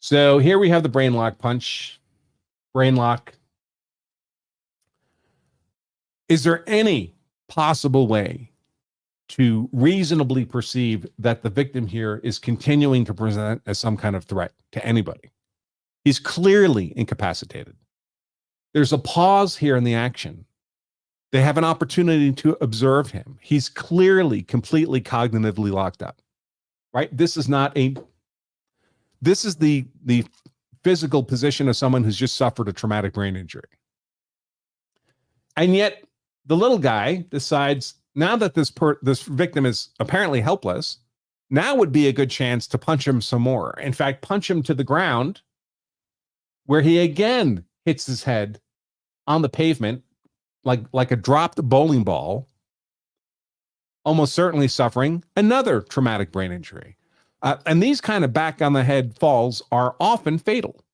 So here we have the brain lock punch. Brain lock. Is there any possible way to reasonably perceive that the victim here is continuing to present as some kind of threat to anybody? He's clearly incapacitated. There's a pause here in the action. They have an opportunity to observe him. He's clearly, completely cognitively locked up, right? This is the physical position of someone who's just suffered a traumatic brain injury. And yet the little guy decides now that this victim is apparently helpless, now would be a good chance to punch him some more. In fact, punch him to the ground, where he again hits his head on the pavement like a dropped bowling ball, almost certainly suffering another traumatic brain injury. And these kind of back on the head falls are often fatal.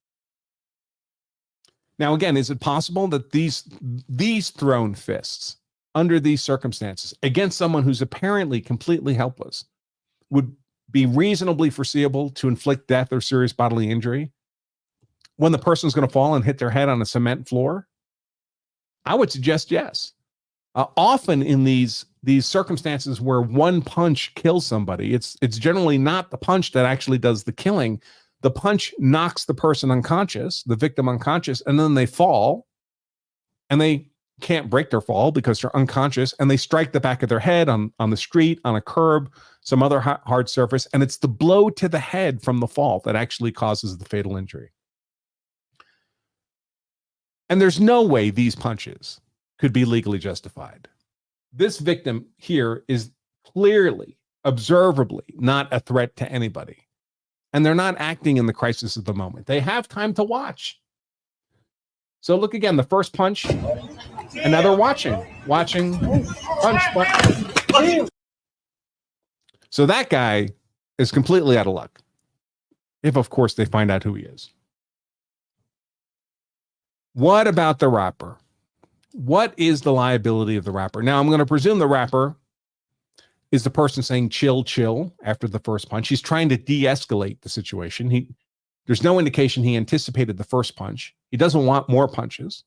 Now, again, is it possible that these thrown fists under these circumstances against someone who's apparently completely helpless would be reasonably foreseeable to inflict death or serious bodily injury when the person's going to fall and hit their head on a cement floor? I would suggest yes. Often in these circumstances where one punch kills somebody, it's generally not the punch that actually does the killing. The punch knocks the person unconscious, the victim unconscious, and then they fall, and they can't break their fall because they're unconscious, and they strike the back of their head on the street, on a curb, some other hard surface, and it's the blow to the head from the fall that actually causes the fatal injury. And there's no way these punches could be legally justified. This victim here is clearly, observably not a threat to anybody. And they're not acting in the crisis of the moment. They have time to watch. So look again, the first punch, and now they're watching, punch. So that guy is completely out of luck. If, of course, they find out who he is. What about the rapper? What is the liability of the rapper? Now, I'm going to presume the rapper is the person saying chill, chill after the first punch. He's trying to de-escalate the situation. There's no indication he anticipated the first punch. He doesn't want more punches.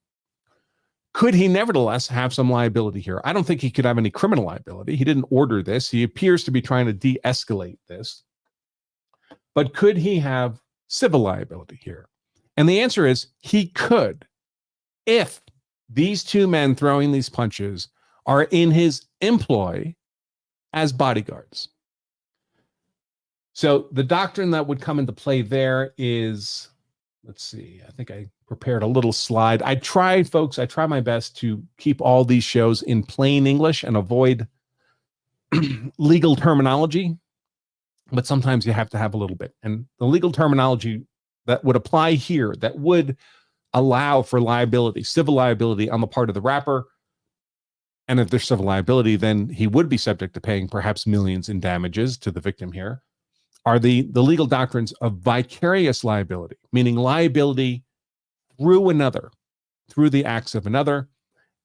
Could he nevertheless have some liability here? I don't think he could have any criminal liability. He didn't order this. He appears to be trying to de-escalate this. But could he have civil liability here? And the answer is he could, if these two men throwing these punches are in his employ as bodyguards. So the doctrine that would come into play there is, let's see, I think I prepared a little slide. I try my best to keep all these shows in plain English and avoid legal terminology, but sometimes you have to have a little bit. And the legal terminology that would apply here, that would allow for liability, civil liability on the part of the rapper. And if there's civil liability, then he would be subject to paying perhaps millions in damages to the victim here, are the legal doctrines of vicarious liability, meaning liability through another, through the acts of another.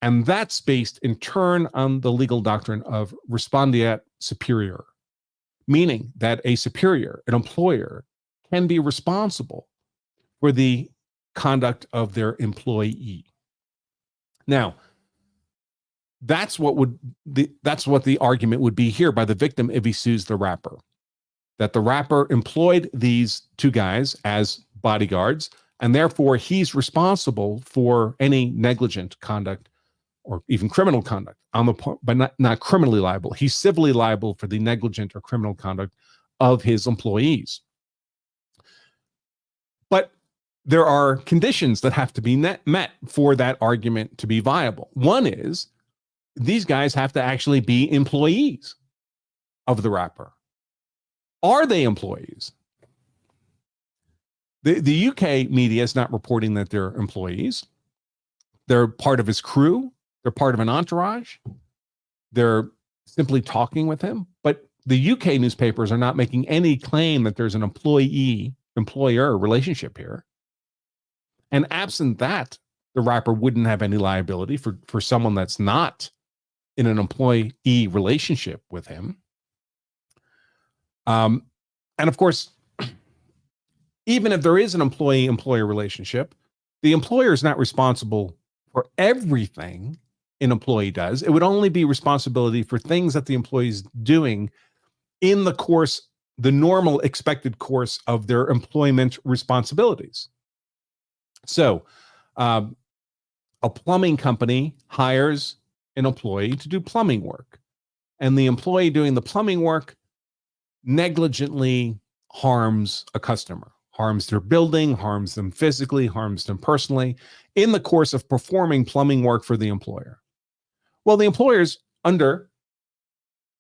And that's based in turn on the legal doctrine of respondeat superior, meaning that a superior, an employer, can be responsible for the conduct of their employee. Now, that's what the argument would be here by the victim if he sues the rapper, that the rapper employed these two guys as bodyguards, and therefore he's responsible for any negligent conduct or even criminal conduct but not criminally liable. He's civilly liable for the negligent or criminal conduct of his employees. But there are conditions that have to be met for that argument to be viable. One is these guys have to actually be employees of the rapper. Are they employees? The UK media is not reporting that they're employees. They're part of his crew. They're part of an entourage. They're simply talking with him. But the UK newspapers are not making any claim that there's an employee-employer relationship here. And absent that, the rapper wouldn't have any liability for someone that's not in an employee relationship with him. And of course, even if there is an employee-employer relationship, the employer is not responsible for everything an employee does. It would only be responsibility for things that the employee is doing in the course, the normal expected course of their employment responsibilities. So, a plumbing company hires an employee to do plumbing work, and the employee doing the plumbing work negligently harms a customer, harms their building, harms them physically, harms them personally in the course of performing plumbing work for the employer. Well, the employer's under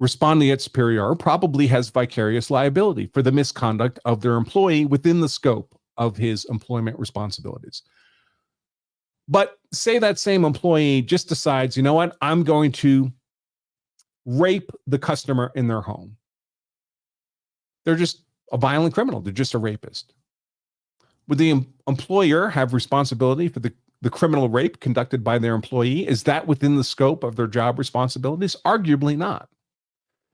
respondeat superior probably has vicarious liability for the misconduct of their employee within the scope of his employment responsibilities. But say that same employee just decides, you know what, I'm going to rape the customer in their home. They're just a violent criminal. They're just a rapist. Would the employer have responsibility for the criminal rape conducted by their employee? Is that within the scope of their job responsibilities? Arguably not.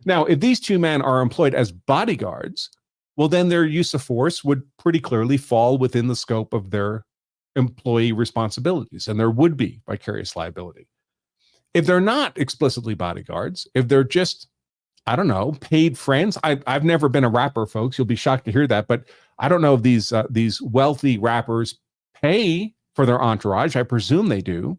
Now, if these two men are employed as bodyguards, well, then their use of force would pretty clearly fall within the scope of their employee responsibilities, and there would be vicarious liability. If they're not explicitly bodyguards, if they're just, I don't know, paid friends. I've never been a rapper, folks. You'll be shocked to hear that, but I don't know if these wealthy rappers pay for their entourage. I presume they do.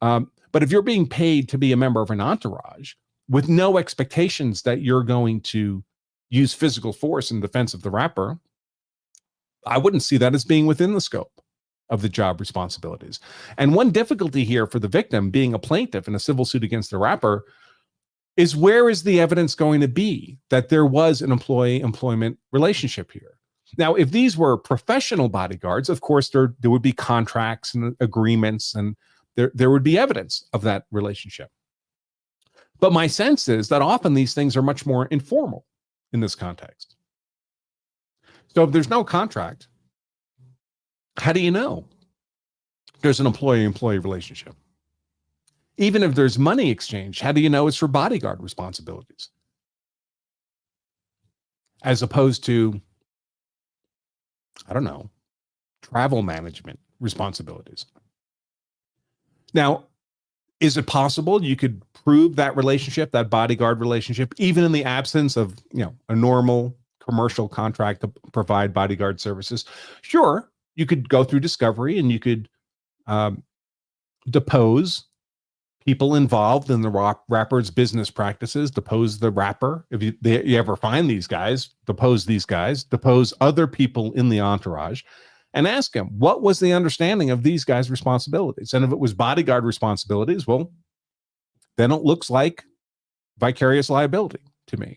But if you're being paid to be a member of an entourage with no expectations that you're going to use physical force in defense of the rapper, I wouldn't see that as being within the scope of the job responsibilities. And one difficulty here for the victim being a plaintiff in a civil suit against the rapper is, where is the evidence going to be that there was an employee-employment relationship here? Now, if these were professional bodyguards, of course, there would be contracts and agreements, and there would be evidence of that relationship. But my sense is that often these things are much more informal in this context. So if there's no contract, how do you know there's an employee-employee relationship? Even if there's money exchange, how do you know it's for bodyguard responsibilities as opposed to, I don't know, travel management responsibilities? Now, is it possible you could prove that relationship, that bodyguard relationship, even in the absence of, a normal commercial contract to provide bodyguard services? Sure, you could go through discovery and you could depose people involved in the rapper's business practices, depose the rapper. If you ever find these guys, depose other people in the entourage and ask them, what was the understanding of these guys' responsibilities? And if it was bodyguard responsibilities, well, then it looks like vicarious liability to me.